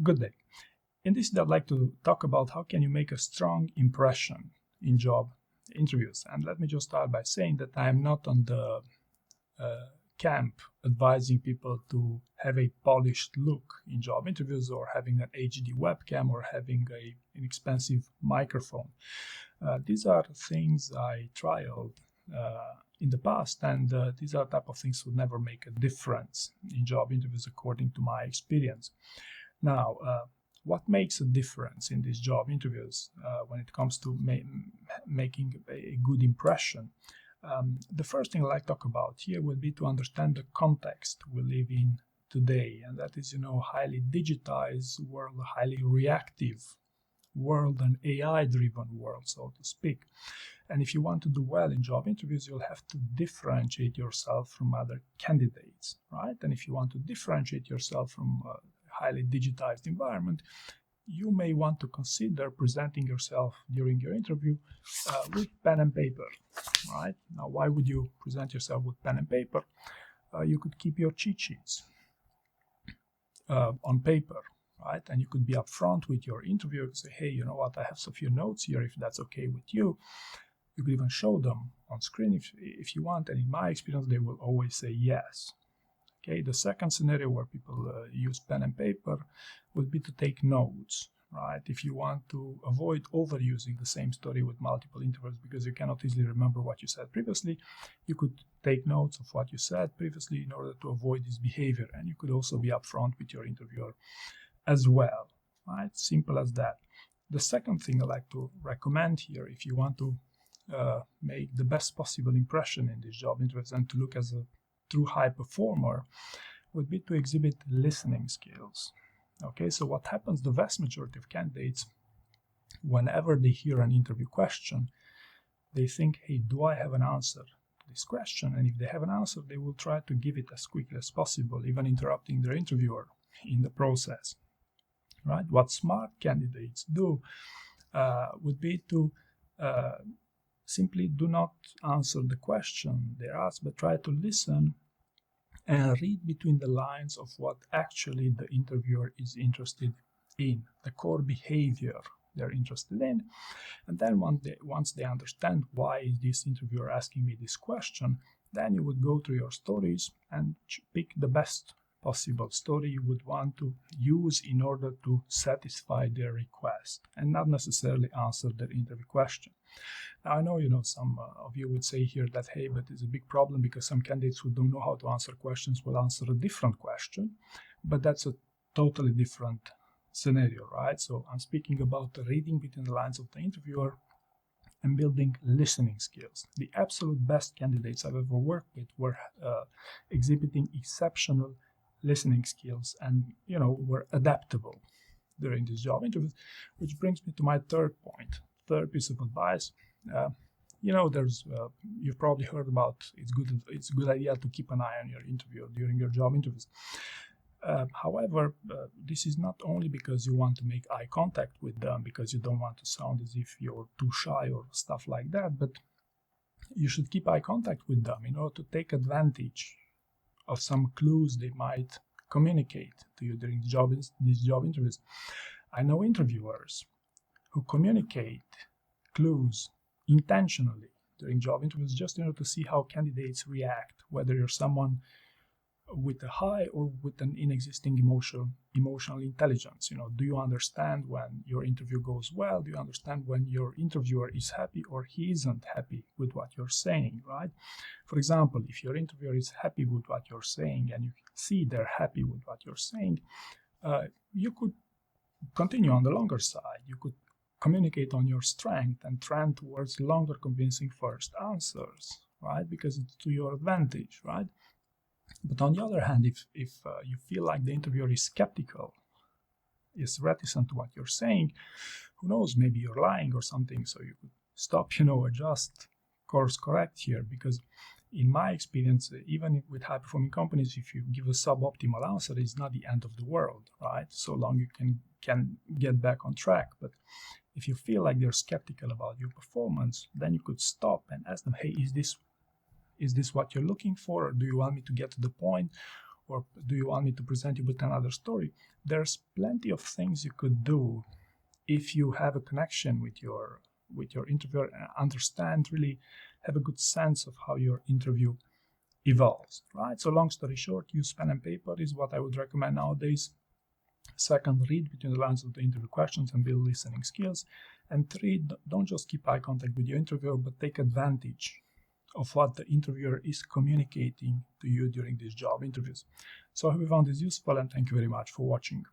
Good day. In this, I'd like to talk about how can you make a strong impression in job interviews. And let me just start by saying that I am not on the camp advising people to have a polished look in job interviews or having an HD webcam or having an expensive microphone. These are things I trialed in the past, and these are type of things would never make a difference in job interviews according to my experience. Now, what makes a difference in these job interviews when it comes to making a good impression? The first thing I'd like to talk about here would be to understand the context we live in today, and that is, highly digitized world, highly reactive world, an AI-driven world, so to speak. And if you want to do well in job interviews, you'll have to differentiate yourself from other candidates, right? And if you want to differentiate yourself from a highly digitized environment, you may want to consider presenting yourself during your interview with pen and paper, right? Now, why would you present yourself with pen and paper? You could keep your cheat sheets on paper, right? And you could be upfront with your interviewer and say, hey, you know what, I have a few notes here, if that's okay with you. You could even show them on screen if you want, and in my experience, they will always say yes. Okay, the second scenario where people use pen and paper would be to take notes, right? If you want to avoid overusing the same story with multiple interviews because you cannot easily remember what you said previously, you could take notes of what you said previously in order to avoid this behavior. And you could also be upfront with your interviewer as well, right? Simple as that. The second thing I like to recommend here, if you want to make the best possible impression in this job interviews and to look as a true high performer, would be to exhibit listening skills. Okay, so what happens, the vast majority of candidates, whenever they hear an interview question, they think, hey, do I have an answer to this question? And if they have an answer, they will try to give it as quickly as possible, even interrupting their interviewer in the process, right? What smart candidates do would be to simply do not answer the question they're asked, but try to listen and read between the lines of what actually the interviewer is interested in, the core behavior they're interested in. And then once they understand why is this interviewer asking me this question, then you would go through your stories and pick the best possible story you would want to use in order to satisfy their request and not necessarily answer their interview question. Now, I know, some of you would say here that, hey, but it's a big problem because some candidates who don't know how to answer questions will answer a different question, but that's a totally different scenario, right? So I'm speaking about reading between the lines of the interviewer and building listening skills. The absolute best candidates I've ever worked with were exhibiting exceptional listening skills and, were adaptable during this job interview, which brings me to my third point. Third piece of advice. You've probably heard about it's a good idea to keep an eye on your interviewer during your job interviews. However, this is not only because you want to make eye contact with them because you don't want to sound as if you're too shy or stuff like that, but you should keep eye contact with them in order to take advantage of some clues they might communicate to you during these job interviews. I know interviewers who communicate clues intentionally during job interviews just in order to see how candidates react, whether you're someone with a high or with an inexisting emotional intelligence. Do you understand when your interview goes well? Do you understand when your interviewer is happy or he isn't happy with what you're saying, right? For example, if your interviewer is happy with what you're saying and you see they're happy with what you're saying, you could continue on the longer side. You could communicate on your strength and trend towards longer convincing first answers, right? Because it's to your advantage, right? But on the other hand, if you feel like the interviewer is skeptical, is reticent to what you're saying, who knows, maybe you're lying or something, so you could stop, adjust, course correct here, because in my experience, even with high-performing companies, if you give a suboptimal answer, it's not the end of the world, right? So long you can get back on track. But if you feel like they're skeptical about your performance, then you could stop and ask them, hey, is this what you're looking for? Or do you want me to get to the point? or do you want me to present you with another story? There's plenty of things you could do if you have a connection with your interviewer and understand, really have a good sense of how your interview evolves, right? So long story short, use pen and paper is what I would recommend nowadays. Second, read between the lines of the interview questions and build listening skills. And three, don't just keep eye contact with your interviewer, but take advantage of what the interviewer is communicating to you during these job interviews. So I hope you found this useful, and thank you very much for watching.